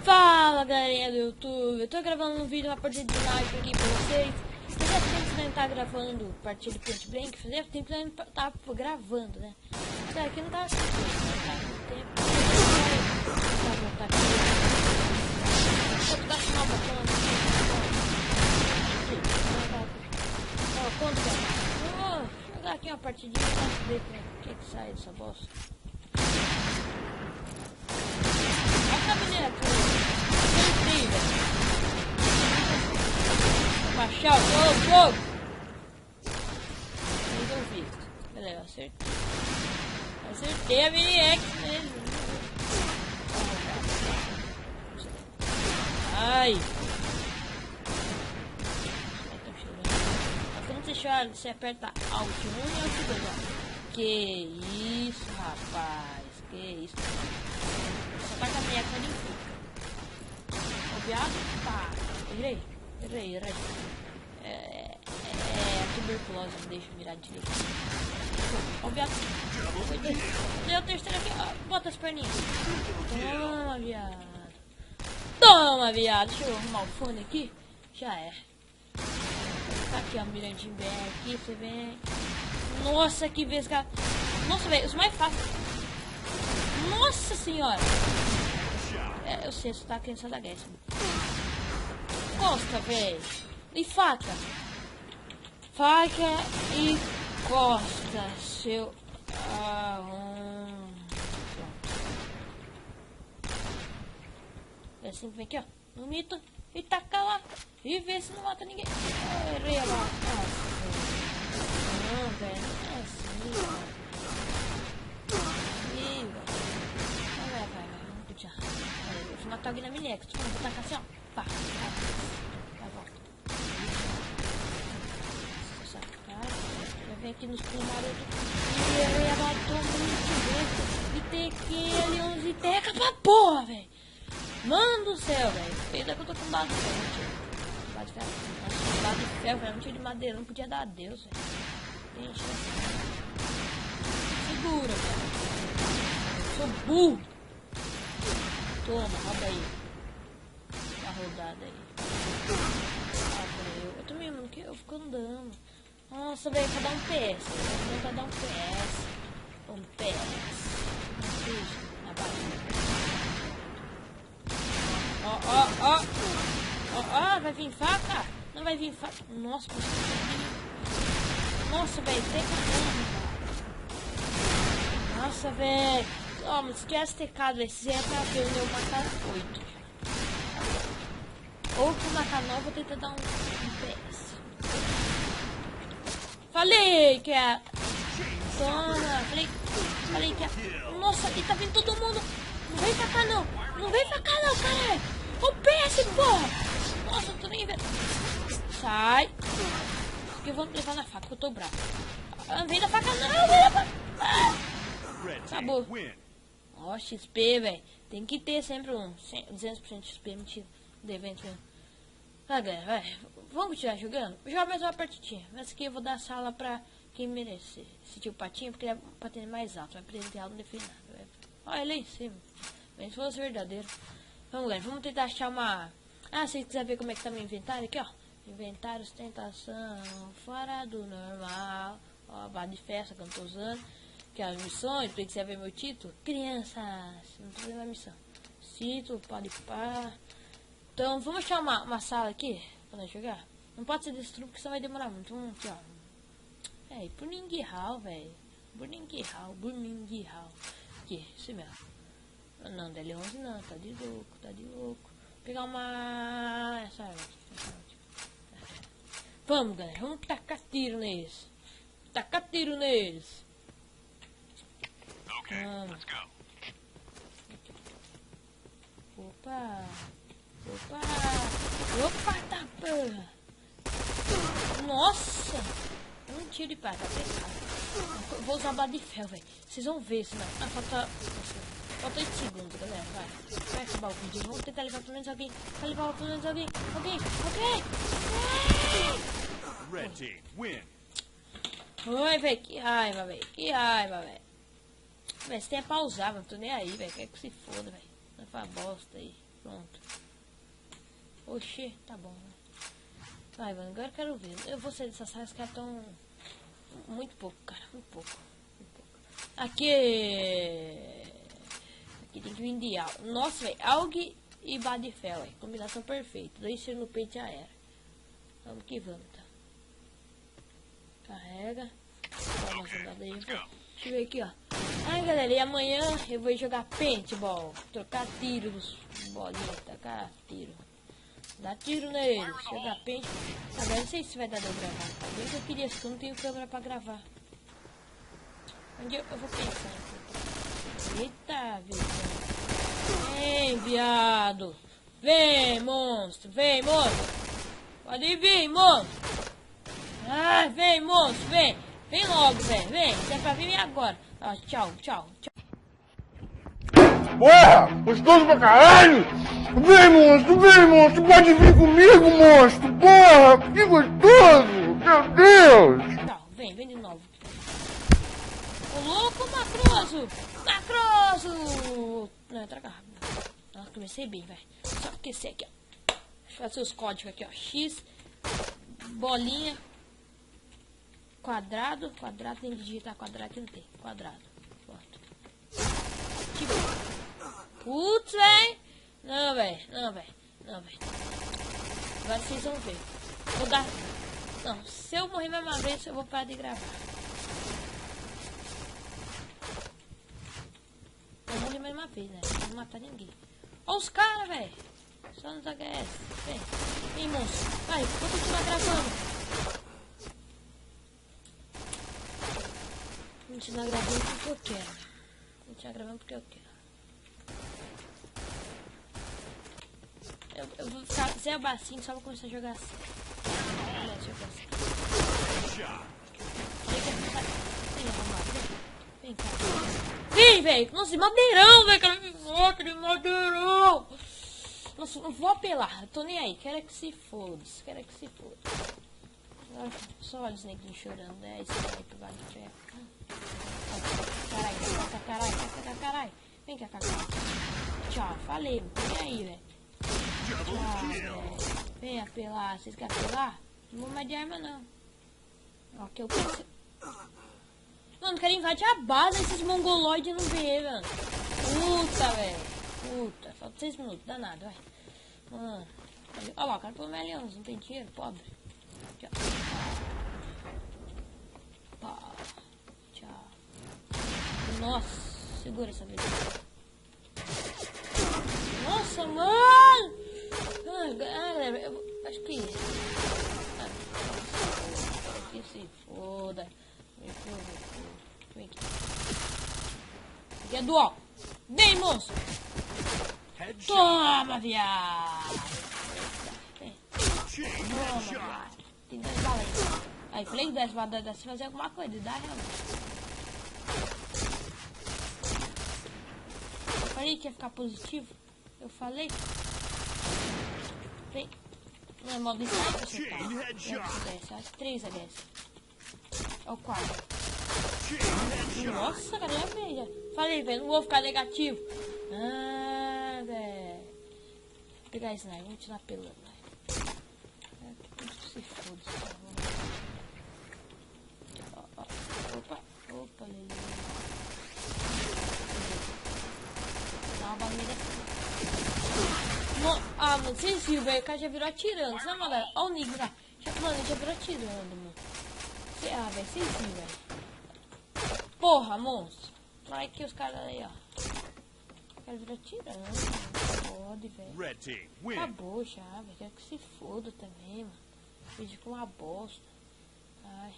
Fala galerinha do YouTube, eu tô gravando um vídeo, uma partida de live aqui pra vocês. Fazia tempo que não tá gravando partida de Point Blank, fazia tempo que não tá gravando, né? Cara, aqui não tá tempo. Vou voltar aqui. Vou dar sinal bacana. Ó, quanto que é? Vou jogar aqui uma partidinha pra ver o que sai dessa bosta. Baixar o jogo. Resolvido. Beleza, acertei a mini X mesmo. Ai. Quando você aperta Alt 1 e Alt 2, ó. Que isso, rapaz. Que isso. Só tá com a minha X ali. Viado? Pá. Errei. É a tuberculose, não deixa eu virar direito. Ó, viado. Deu o terceiro aqui, ó. Bota as perninhas. Toma, viado. Deixa eu arrumar o fone aqui. Já é. Tá aqui, ó, mirandinho bem aqui, você vem. Nossa, que vez, cara. Nossa, velho, isso é mais fácil. Nossa senhora. Eu sei, você tá querendo sair da guerra. Costa, velho. E faca. Faca e costa, seu... É assim que vem aqui, ó. No mito. E taca lá. E vê se não mata ninguém. Errei lá. Não, velho. Não é assim, velho. Vai. Não podia. Eu vou matar alguém na minha X. Vou tacar assim, ó. Pá. Vai, volta. Já vem aqui nos plumarotos. E eu ia matar muito bem. E tem que ali 11 teca pra porra, velho. Mano do céu, velho. Ainda que eu tô com dado de ferro. Dado de ferro, velho. Não tinha de madeira. Não podia dar adeus, velho. Gente, segura, velho. Sou burro. Toma, roda aí. Uma rodada aí. Eu também, mano, que eu fico andando. Nossa, velho, pra dar um PS. Pra dar um PS. Um PS. Na barriga. Ó, vai vir faca? Não vai vir faca. Nossa, velho, tem caramba. Nossa, velho. Ó, mas se tivesse tecado, velho, se ia pra ver o meu matar 8. Ou pro matar 9, vou tentar dar um PS. Falei que é. Toma, falei que é. Nossa, aqui tá vindo todo mundo. Não vem pra cá não. Não vem pra cá não, caralho. O PS, porra. Nossa, eu tô nem vendo. Sai. Porque eu vou levar na faca, eu tô bravo. Não vem da faca não, vem da faca. Acabou. Ó, XP, velho. Tem que ter sempre um 200% de XP, mentira. Do evento mesmo. Tá, galera, vai. Vamos continuar jogando? Vou jogar mais uma partidinha. Mas aqui eu vou dar sala pra quem merecer. Esse tio Patinho, porque ele é patinho mais alto. Vai presentear, não defende nada. Olha ele aí em cima. Bem, se fosse verdadeiro. Vamos, galera. Vamos tentar achar uma... Ah, se você quiser ver como é que tá meu inventário aqui, ó. Inventário, ostentação, fora do normal. Ó, barra de festa que eu não tô usando. Que é as missões, pra você ver meu título. Crianças, não tô vendo a missão. Título, pode pá. Então, vamos achar uma sala aqui pra nós jogar. Não pode ser destruído porque só vai demorar muito. Aqui, ó. É, Burning Hall, velho. Burning Hall. Aqui, isso mesmo. Não, DL11 não, tá de louco. Vou pegar uma... Essa arma aqui. Vamos, galera, vamos tacar tiro neles. Vamos. Opa, tá porra. Nossa. Um tiro de pá, tá pesado. Vou usar a bala de ferro, velho. Vocês vão ver, senão... Ah, falta 8 segundos, galera, vai acabar o vídeo. Vamos tentar levar pelo menos alguém. Alguém. Oi, velho, que raiva, velho. Que raiva, velho. Véi, você tem que pausar, não tô nem aí, velho. Quer que se foda, velho. Não faz bosta aí. Pronto. Oxê, tá bom, né? Vai, mano, agora eu quero ver. Eu vou sair dessas saias que estão muito pouco, cara. Muito pouco. Aqui tem que vir de algo. Nossa, velho. Alg e Badifel, velho. Combinação perfeita. 2 tiros no peito já era. Vamos que vamos, tá? Carrega. Dá uma jogada aí, pô. Deixa eu ver aqui, ó. Ai, galera, e amanhã eu vou jogar paintball. Trocar tiro dos bolinhos. Tacar tiro. Dá tiro neles. Jogar paintball. Agora não sei se vai dar pra gravar. Talvez eu queria, porque eu não tenho câmera pra gravar. Onde eu vou pensar aqui. Eita, viado. Vem, viado. Vem, monstro. Vem, monstro. Pode vir, monstro. Ah, vem, monstro. Vem. Vem logo, velho. Vem. Você é pra vir agora. Ah, tchau, tchau, tchau. Porra! Gostoso pra caralho! Vem, monstro! Pode vir comigo, monstro! Porra! Que gostoso! Meu Deus! Tchau, vem de novo. Ô louco, Macroso! Macroso! Não, traga rápido. Nossa, comecei bem, velho. Só aquecer aqui, ó. Deixa eu fazer os códigos aqui, ó. X, bolinha, quadrado. Quadrado tem que digitar quadrado, aqui não tem. Quadrado. Pronto. Tipo. Putz, velho. Não, velho. Não, velho. Não, velho. Agora vocês vão ver. Vou dar... Não, se eu morrer mais uma vez, eu vou parar de gravar. Eu morri mais uma vez, né? Não vou matar ninguém. Olha os caras, velho. Só nos HS. Vem. Vem, monstro. Vai, vou continuar gravando. Vou continuar gravando porque eu quero. Vou continuar gravando porque eu quero. Eu vou ficar zero bacinho só pra começar a jogar assim. Olha, deixa eu pensar. Vem, arrumado, vem cá. Vem, velho. Nossa, madeirão, velho. Nossa, de madeirão. Nossa, não vou apelar. Eu tô nem aí. Quero é que se foda. Quero é que se foda. Só olha os neguinhos chorando, né? Esse sniper vai de ferro. Caralho. Vem cá, caralho. Tchau, falei. Não tô nem aí, velho. Tchau, velho. Vem apelar. Vocês querem apelar? Não vou mais de arma, não. Ó, que eu penso. Mano, quero invadir a base. Esses mongoloides não vê, mano. Puta, velho. Puta. Falta 6 minutos. Danado, vai. Mano. Olha lá, o cara pelo melhões. Não tem dinheiro, pobre. Tchau. Pá. Tchau. Nossa. Segura essa vez. Nossa, mano. Galera, eu acho que... Que se foda. Vem aqui. Aqui é dual. Vem, monstro. Toma, viado. Vem. Toma, viado. Tem 2 balas aí. Aí, falei que 10 balas dessa fazer alguma coisa. Dá realmente. Eu falei que ia ficar positivo. Eu falei. Vem. Não é modo sniper, você tá. Acho 3 HS. É o 4. Nossa, cara, já veja. Falei, velho, não vou ficar negativo. Ah, velho. Vou pegar esse sniper, vamos tirar pelando, velho. Se foda. Opa, Lili. Dá uma barreira. Ah, mano, vocês viram, velho? O cara já virou atirando. Sabe, galera? Olha o Nick lá. Mano, ele já virou atirando, mano. Ah, velho, vocês viram, velho. Porra, monstro. Olha aqui os caras aí, ó. O cara virou atirando. Pode, velho. Acabou já, velho. Quero que se foda também, mano. Vídeo com uma bosta. Ai.